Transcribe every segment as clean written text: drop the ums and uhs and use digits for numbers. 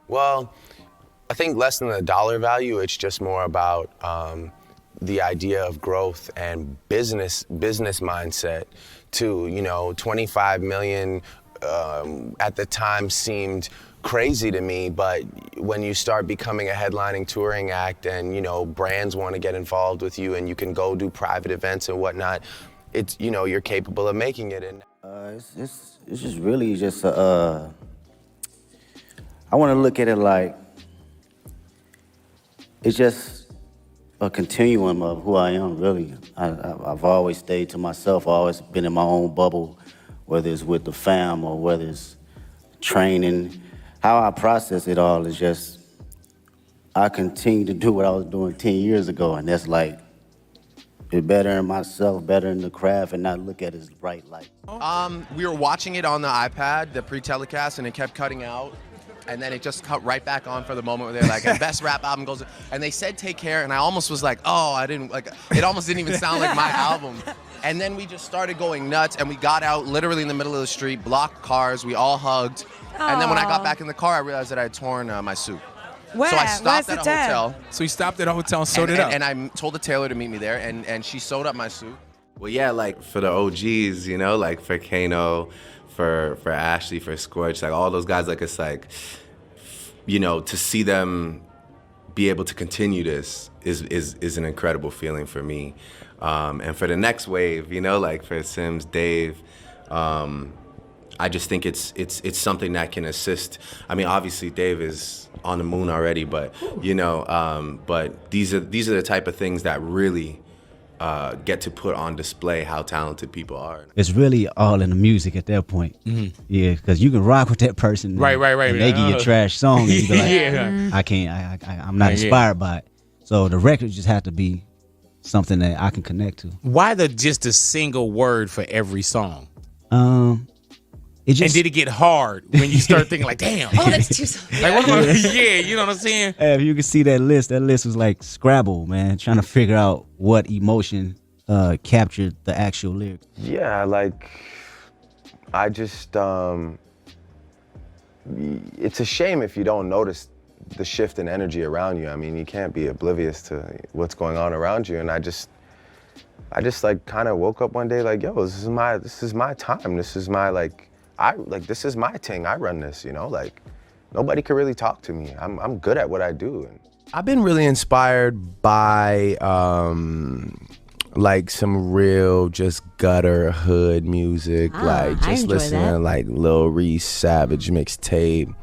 Well, I think less than the dollar value, it's just more about the idea of growth and business mindset too. 25 million at the time seemed crazy to me, but when you start becoming a headlining touring act and brands want to get involved with you and you can go do private events and whatnot, it's you're capable of making it. And it's just really just I want to look at it like it's just a continuum of who I am, really. I've always stayed to myself, always been in my own bubble, whether it's with the fam or whether it's training. How I process it all is just, I continue to do what I was doing 10 years ago, and that's like, be better in myself, better in the craft, and not look at it as bright light. We were watching it on the iPad, the pre-telecast, and it kept cutting out. And then it just cut right back on for the moment where they're like, best rap album goes, and they said Take Care, and I almost was like, oh, I didn't, like, it almost didn't even sound like my album. And then we just started going nuts, and we got out literally in the middle of the street, blocked cars, we all hugged. And then when I got back in the car, I realized that I had torn my suit. Where? So I stopped at a Where's the hotel. So you stopped at a hotel and sewed it up. And I told the tailor to meet me there, and she sewed up my suit. Well, yeah, like for the OGs, like for Kano, for Ashley, for Scorch, like all those guys, like it's like, to see them be able to continue this is an incredible feeling for me. And for the next wave, like for Sims, Dave, I just think it's something that can assist. I mean, obviously Dave is on the moon already, but but these are the type of things that really get to put on display how talented people are. It's really all in the music at that point. Mm-hmm. Yeah, because you can rock with that person. Right. And they give you a trash song and you be like, yeah. I'm not inspired by it. So the record just has to be something that I can connect to. Why just a single word for every song? It just, and did it get hard when you start thinking like, damn? Oh, that's too songs. Like, what am I, yeah, you know what I'm saying? Hey, if you can see that list was like Scrabble, man, trying to figure out what emotion captured the actual lyrics. Yeah, like, I just, it's a shame if you don't notice the shift in energy around you. I mean, you can't be oblivious to what's going on around you. And I just like kind of woke up one day like, yo, this is my time. This is my this is my thing. I run this, like nobody can really talk to me. I'm good at what I do. And I've been really inspired by like some real just gutter hood music, like just listening to like Lil Reese Savage mixtape,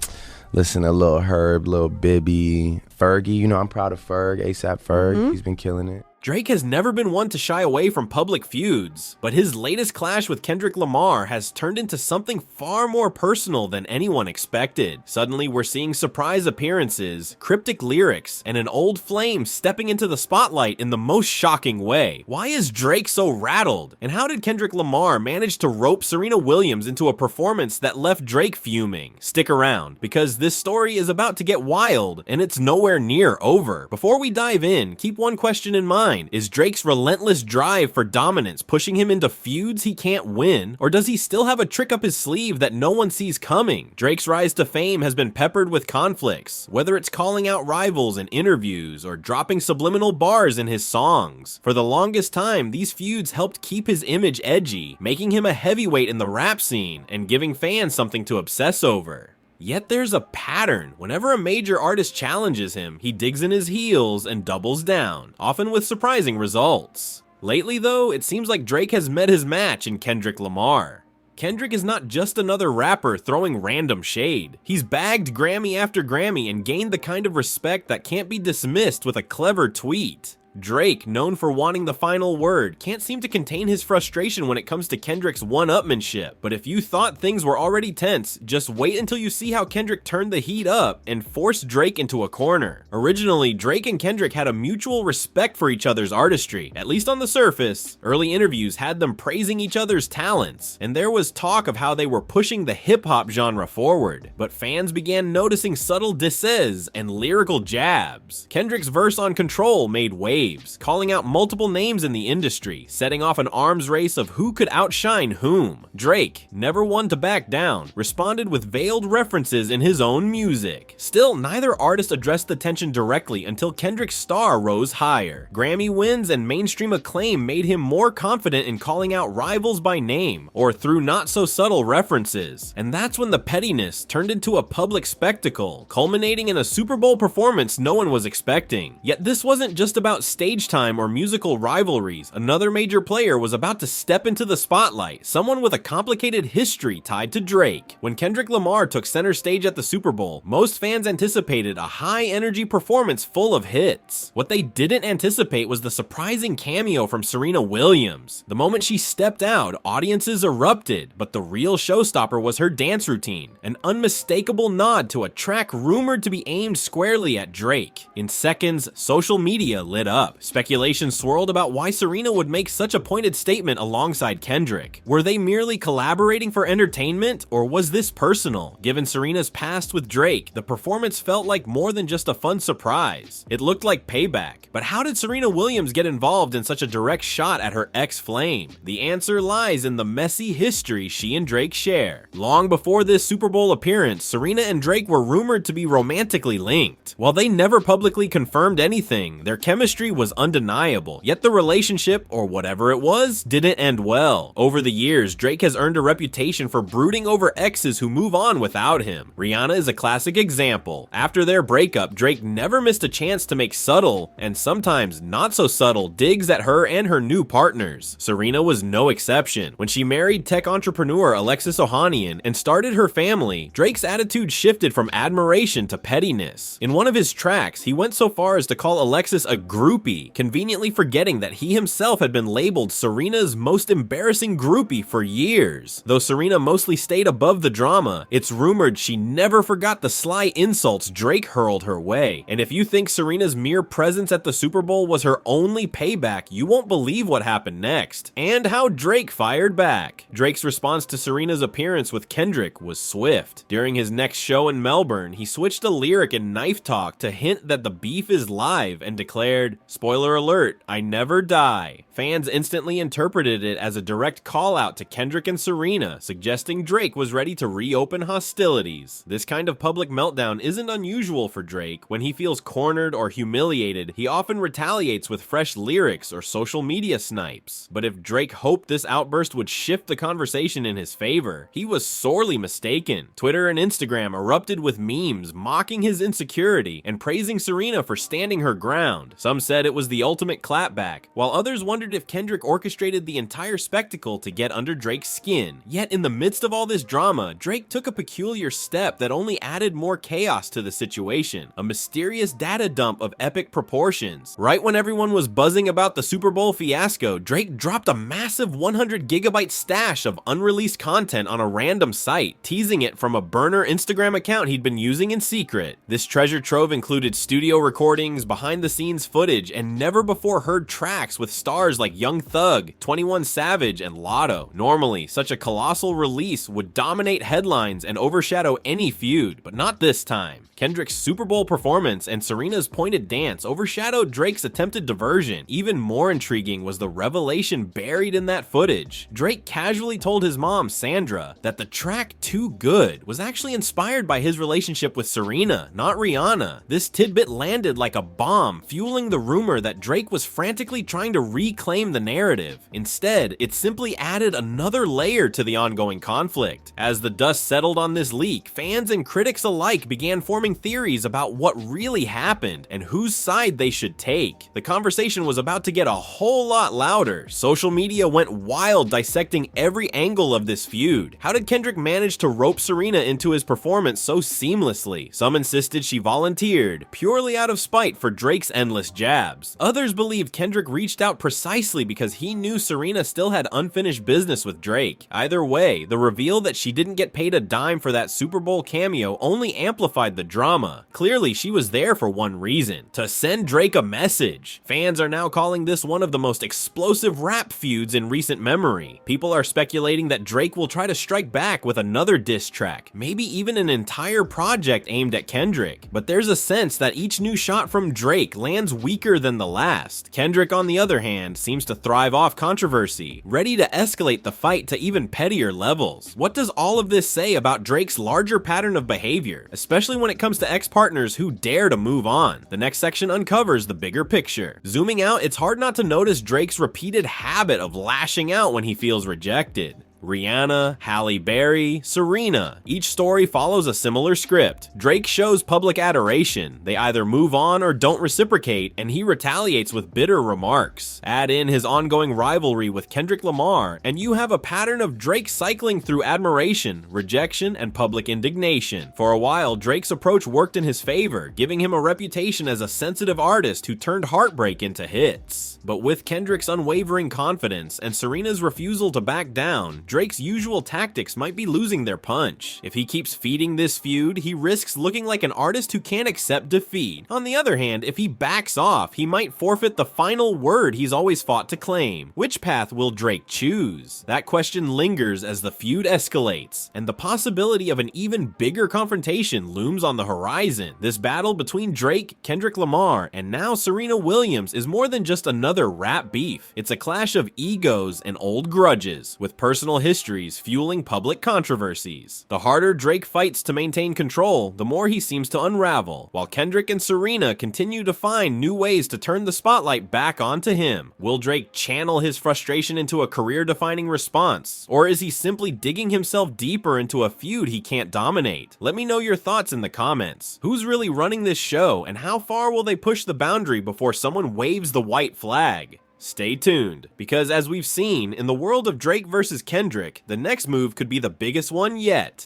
listen to Lil Herb, Lil Bibby, Fergie. I'm proud of Ferg, ASAP Ferg. Mm-hmm. He's been killing it. Drake has never been one to shy away from public feuds, but his latest clash with Kendrick Lamar has turned into something far more personal than anyone expected. Suddenly, we're seeing surprise appearances, cryptic lyrics, and an old flame stepping into the spotlight in the most shocking way. Why is Drake so rattled? And how did Kendrick Lamar manage to rope Serena Williams into a performance that left Drake fuming? Stick around, because this story is about to get wild, and it's nowhere near over. Before we dive in, keep one question in mind. Is Drake's relentless drive for dominance pushing him into feuds he can't win, or does he still have a trick up his sleeve that no one sees coming? Drake's rise to fame has been peppered with conflicts, whether it's calling out rivals in interviews or dropping subliminal bars in his songs. For the longest time, these feuds helped keep his image edgy, making him a heavyweight in the rap scene and giving fans something to obsess over. Yet there's a pattern. Whenever a major artist challenges him, he digs in his heels and doubles down, often with surprising results. Lately though, it seems like Drake has met his match in Kendrick Lamar. Kendrick is not just another rapper throwing random shade. He's bagged Grammy after Grammy and gained the kind of respect that can't be dismissed with a clever tweet. Drake, known for wanting the final word, can't seem to contain his frustration when it comes to Kendrick's one-upmanship. But if you thought things were already tense, just wait until you see how Kendrick turned the heat up and forced Drake into a corner. Originally, Drake and Kendrick had a mutual respect for each other's artistry, at least on the surface. Early interviews had them praising each other's talents, and there was talk of how they were pushing the hip-hop genre forward. But fans began noticing subtle disses and lyrical jabs. Kendrick's verse on Control made waves. waves, calling out multiple names in the industry, setting off an arms race of who could outshine whom. Drake, never one to back down, responded with veiled references in his own music. Still, neither artist addressed the tension directly until Kendrick's star rose higher. Grammy wins and mainstream acclaim made him more confident in calling out rivals by name, or through not-so-subtle references. And that's when the pettiness turned into a public spectacle, culminating in a Super Bowl performance no one was expecting. Yet this wasn't just about stage time or musical rivalries. Another major player was about to step into the spotlight, someone with a complicated history tied to Drake. When Kendrick Lamar took center stage at the Super Bowl, most fans anticipated a high-energy performance full of hits. What they didn't anticipate was the surprising cameo from Serena Williams. The moment she stepped out, audiences erupted, but the real showstopper was her dance routine, an unmistakable nod to a track rumored to be aimed squarely at Drake. In seconds, social media lit up. Speculation swirled about why Serena would make such a pointed statement alongside Kendrick. Were they merely collaborating for entertainment, or was this personal? Given Serena's past with Drake, the performance felt like more than just a fun surprise. It looked like payback. But how did Serena Williams get involved in such a direct shot at her ex-flame? The answer lies in the messy history she and Drake share. Long before this Super Bowl appearance, Serena and Drake were rumored to be romantically linked. While they never publicly confirmed anything, their chemistry was undeniable, yet the relationship, or whatever it was, didn't end well. Over the years, Drake has earned a reputation for brooding over exes who move on without him. Rihanna is a classic example. After their breakup, Drake never missed a chance to make subtle, and sometimes not so subtle, digs at her and her new partners. Serena was no exception. When she married tech entrepreneur Alexis Ohanian and started her family, Drake's attitude shifted from admiration to pettiness. In one of his tracks, he went so far as to call Alexis a groupie, conveniently forgetting that he himself had been labeled Serena's most embarrassing groupie for years. Though Serena mostly stayed above the drama, it's rumored she never forgot the sly insults Drake hurled her way. And if you think Serena's mere presence at the Super Bowl was her only payback, you won't believe what happened next, and how Drake fired back. Drake's response to Serena's appearance with Kendrick was swift. During his next show in Melbourne, he switched a lyric in Knife Talk to hint that the beef is live and declared, "Spoiler alert, I never die." Fans instantly interpreted it as a direct call out to Kendrick and Serena, suggesting Drake was ready to reopen hostilities. This kind of public meltdown isn't unusual for Drake. When he feels cornered or humiliated, he often retaliates with fresh lyrics or social media snipes. But if Drake hoped this outburst would shift the conversation in his favor, he was sorely mistaken. Twitter and Instagram erupted with memes mocking his insecurity and praising Serena for standing her ground. Some said it was the ultimate clapback, while others wondered if Kendrick orchestrated the entire spectacle to get under Drake's skin. Yet in the midst of all this drama, Drake took a peculiar step that only added more chaos to the situation, a mysterious data dump of epic proportions. Right when everyone was buzzing about the Super Bowl fiasco, Drake dropped a massive 100-gigabyte stash of unreleased content on a random site, teasing it from a burner Instagram account he'd been using in secret. This treasure trove included studio recordings, behind-the-scenes footage, and never-before-heard tracks with stars like Young Thug, 21 Savage, and Lotto. Normally, such a colossal release would dominate headlines and overshadow any feud, but not this time. Kendrick's Super Bowl performance and Serena's pointed dance overshadowed Drake's attempted diversion. Even more intriguing was the revelation buried in that footage. Drake casually told his mom, Sandra, that the track Too Good was actually inspired by his relationship with Serena, not Rihanna. This tidbit landed like a bomb, fueling the rumor that Drake was frantically trying to reclaim the narrative. Instead, it simply added another layer to the ongoing conflict. As the dust settled on this leak, fans and critics alike began forming theories about what really happened and whose side they should take. The conversation was about to get a whole lot louder. Social media went wild dissecting every angle of this feud. How did Kendrick manage to rope Serena into his performance so seamlessly? Some insisted she volunteered, purely out of spite for Drake's endless jabs. Others believed Kendrick reached out precisely because he knew Serena still had unfinished business with Drake. Either way, the reveal that she didn't get paid a dime for that Super Bowl cameo only amplified the drama. Clearly, she was there for one reason: to send Drake a message. Fans are now calling this one of the most explosive rap feuds in recent memory. People are speculating that Drake will try to strike back with another diss track, maybe even an entire project aimed at Kendrick. But there's a sense that each new shot from Drake lands weaker weaker than the last. Kendrick, on the other hand, seems to thrive off controversy, ready to escalate the fight to even pettier levels. What does all of this say about Drake's larger pattern of behavior, especially when it comes to ex-partners who dare to move on? The next section uncovers the bigger picture. Zooming out, it's hard not to notice Drake's repeated habit of lashing out when he feels rejected. Rihanna, Halle Berry, Serena. Each story follows a similar script. Drake shows public adoration. They either move on or don't reciprocate, and he retaliates with bitter remarks. Add in his ongoing rivalry with Kendrick Lamar, and you have a pattern of Drake cycling through admiration, rejection, and public indignation. For a while, Drake's approach worked in his favor, giving him a reputation as a sensitive artist who turned heartbreak into hits. But with Kendrick's unwavering confidence and Serena's refusal to back down, Drake's usual tactics might be losing their punch. If he keeps feeding this feud, he risks looking like an artist who can't accept defeat. On the other hand, if he backs off, he might forfeit the final word he's always fought to claim. Which path will Drake choose? That question lingers as the feud escalates, and the possibility of an even bigger confrontation looms on the horizon. This battle between Drake, Kendrick Lamar, and now Serena Williams is more than just another rap beef. It's a clash of egos and old grudges, with personal histories fueling public controversies. The harder Drake fights to maintain control, the more he seems to unravel, while Kendrick and Serena continue to find new ways to turn the spotlight back onto him. Will Drake channel his frustration into a career-defining response, or is he simply digging himself deeper into a feud he can't dominate? Let me know your thoughts in the comments. Who's really running this show, and how far will they push the boundary before someone waves the white flag? Stay tuned, because as we've seen, in the world of Drake versus Kendrick, the next move could be the biggest one yet.